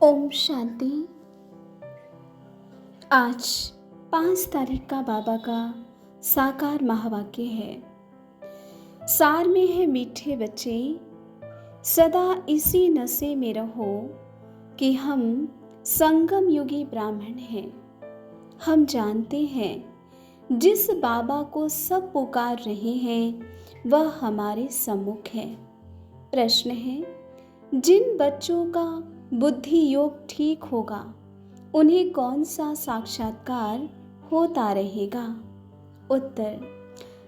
ओम शांति। आज 5 तारीख का बाबा का साकार महावाक्य है। सार में है मीठे बच्चे, सदा इसी नशे में रहो कि हम संगम युगी ब्राह्मण हैं। हम जानते हैं जिस बाबा को सब पुकार रहे हैं वह हमारे सम्मुख है। प्रश्न है, जिन बच्चों का बुद्धि योग ठीक होगा उन्हें कौन सा साक्षात्कार होता रहेगा? उत्तर,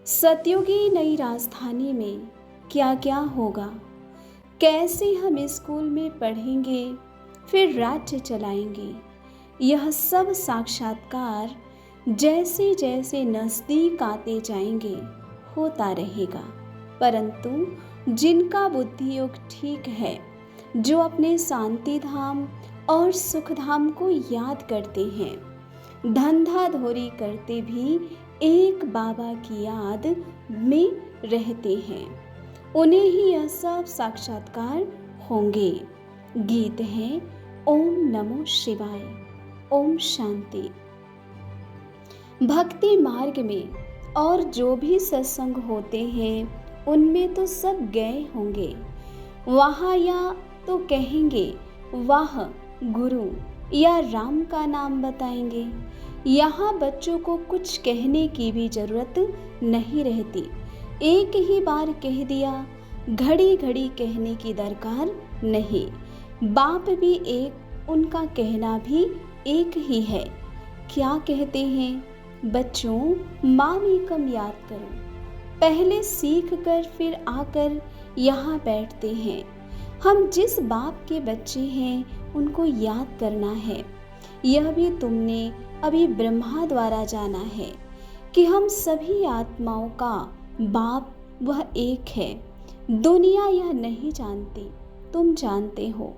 सतयुगी नई राजधानी में क्या क्या होगा, कैसे हम स्कूल में पढ़ेंगे फिर राज्य चलाएंगे, यह सब साक्षात्कार जैसे जैसे नज़दीक आते जाएंगे होता रहेगा। परंतु जिनका बुद्धि योग ठीक है, जो अपने शांति धाम और सुख धाम को याद करते हैं, धंधा धोरी करते भी एक बाबा की याद में रहते हैं, उन्हें ही यह सब साक्षात्कार होंगे। गीत है ओम नमो शिवाय। ओम शांति। भक्ति मार्ग में और जो भी सत्संग होते हैं उनमें तो सब गए होंगे। वहाँ या तो कहेंगे वाह गुरु या राम का नाम बताएंगे। यहाँ बच्चों को कुछ कहने की भी जरूरत नहीं रहती। एक ही बार कह दिया, घड़ी घड़ी कहने की दरकार नहीं। बाप भी एक, उनका कहना भी एक ही है। क्या कहते हैं? बच्चों, मामेकम याद करो। पहले सीख कर फिर आकर यहाँ बैठते हैं। हम जिस बाप के बच्चे हैं उनको याद करना है। यह भी तुमने अभी ब्रह्मा द्वारा जाना है कि हम सभी आत्माओं का बाप वह एक है। दुनिया यह नहीं जानती, तुम जानते हो।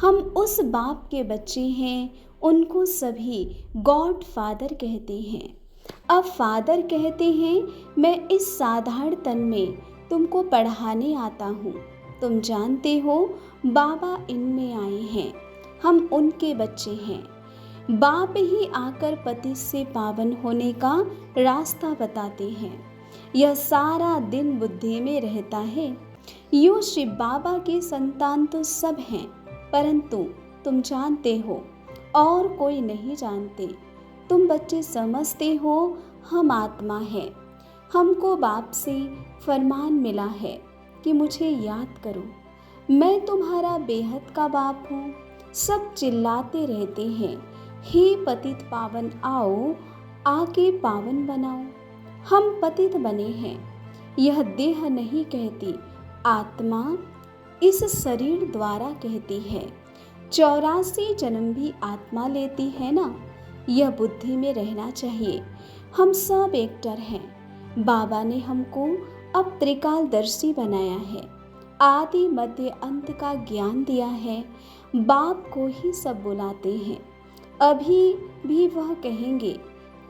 हम उस बाप के बच्चे हैं, उनको सभी गॉड फादर कहते हैं। अब फादर कहते हैं, मैं इस साधारण तन में तुमको पढ़ाने आता हूँ। तुम जानते हो बाबा इनमें आए हैं, हम उनके बच्चे हैं। बाप ही आकर पति से पावन होने का रास्ता बताते हैं। यह सारा दिन बुद्धि में रहता है। यूँ शिव बाबा के संतान तो सब हैं, परंतु तुम जानते हो और कोई नहीं जानते। तुम बच्चे समझते हो हम आत्मा है। हमको बाप से फरमान मिला है कि मुझे याद करो, मैं तुम्हारा बेहद का बाप हूँ। सब चिल्लाते रहते हैं, हे पतित पावन आओ, आके पावन बनाओ। हम पतित बने हैं, यह देह नहीं कहती, आत्मा इस शरीर द्वारा कहती है। 84 जन्म भी आत्मा लेती है ना, यह बुद्धि में रहना चाहिए। हम सब एक्टर हैं। बाबा ने हमको अब त्रिकालदर्शी बनाया है, आदि मध्य अंत का ज्ञान दिया है। बाप को ही सब बुलाते हैं। अभी भी वह कहेंगे,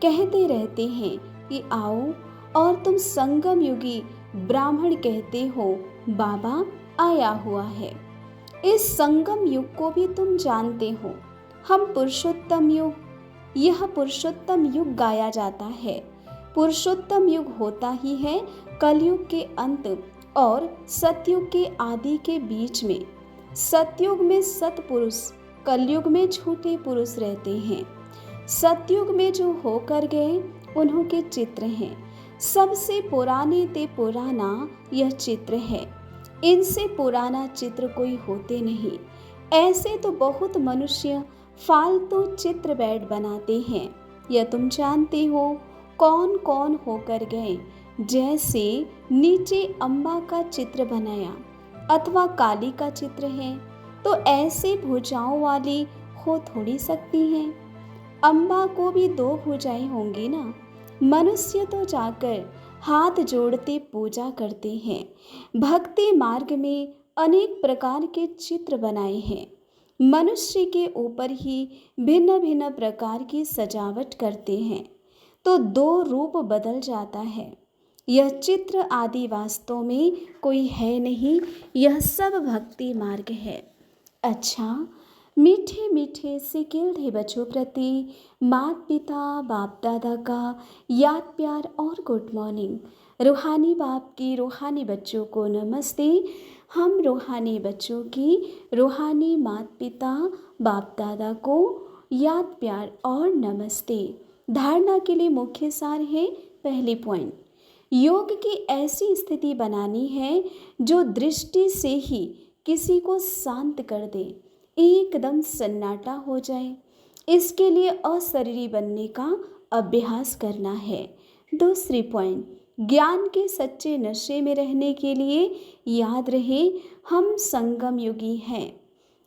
कहते रहते हैं कि आओ, और तुम संगम युगी ब्राह्मण कहते हो बाबा आया हुआ है। इस संगम युग को भी तुम जानते हो। हम पुरुषोत्तम युग, यह पुरुषोत्तम युग गाया जाता है। पुरुषोत्तम युग होता ही है कलयुग के अंत और सतयुग के आदि के बीच में। सतयुग में सतपुरुष, कलयुग में झूठे पुरुष रहते हैं। सतयुग में जो होकर गए उन्हों के चित्र हैं। सबसे पुराने ते पुराना यह चित्र है। इनसे पुराना चित्र कोई होते नहीं। ऐसे तो बहुत मनुष्य फालतू चित्र बैठ बनाते हैं। यह तुम जानते हो कौन कौन होकर गए। जैसे नीचे अम्बा का चित्र बनाया अथवा काली का चित्र है, तो ऐसे भुजाओं वाली हो थोड़ी सकती हैं। अम्बा को भी 2 भुजाएं होंगी ना। मनुष्य तो जाकर हाथ जोड़ते पूजा करते हैं। भक्ति मार्ग में अनेक प्रकार के चित्र बनाए हैं। मनुष्य के ऊपर ही भिन्न भिन्न प्रकार की सजावट करते हैं, तो 2 रूप बदल जाता है। यह चित्र आदि वास्तव में कोई है नहीं, यह सब भक्ति मार्ग है। अच्छा, मीठे मीठे से खिलते बच्चों प्रति माता पिता बाप दादा का याद प्यार और गुड मॉर्निंग। रूहानी बाप की रूहानी बच्चों को नमस्ते। हम रूहानी बच्चों की रूहानी माता पिता बाप दादा को याद प्यार और नमस्ते। धारणा के लिए मुख्य सार है। पहली पॉइंट, योग की ऐसी स्थिति बनानी है जो दृष्टि से ही किसी को शांत कर दे, एकदम सन्नाटा हो जाए। इसके लिए अशरीरी बनने का अभ्यास करना है। दूसरी पॉइंट, ज्ञान के सच्चे नशे में रहने के लिए याद रहे हम संगम युगी हैं।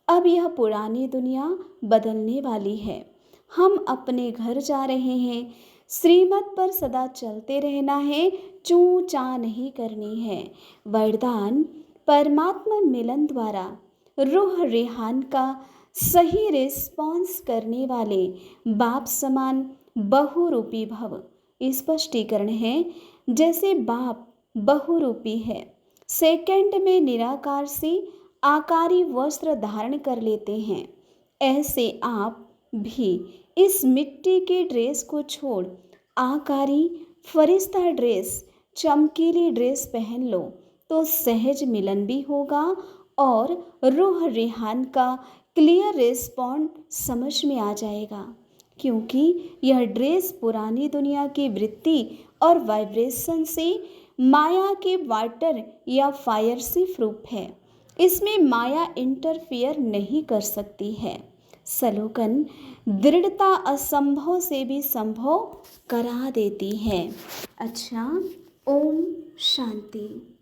अब यह पुरानी दुनिया बदलने वाली है। हम अपने घर जा रहे हैं। श्रीमत पर सदा चलते रहना है, चूं चा नहीं करनी है। वरदान, परमात्मा मिलन द्वारा रूह रेहान का सही रिस्पॉन्स करने वाले बाप समान बहुरूपी भव। स्पष्टीकरण है, जैसे बाप बहुरूपी है, सेकंड में निराकार से आकारी वस्त्र धारण कर लेते हैं, ऐसे आप भी इस मिट्टी के ड्रेस को छोड़ आकारी फरिश्ता ड्रेस, चमकीली ड्रेस पहन लो तो सहज मिलन भी होगा और रूह रेहान का क्लियर रिस्पॉन्ड समझ में आ जाएगा। क्योंकि यह ड्रेस पुरानी दुनिया की वृत्ति और वाइब्रेशन से माया के वाटर या फायर से प्रूफ है। इसमें माया इंटरफियर नहीं कर सकती है। सलोकन, दृढ़ता असंभव से भी संभव करा देती है। अच्छा, ओम शांति।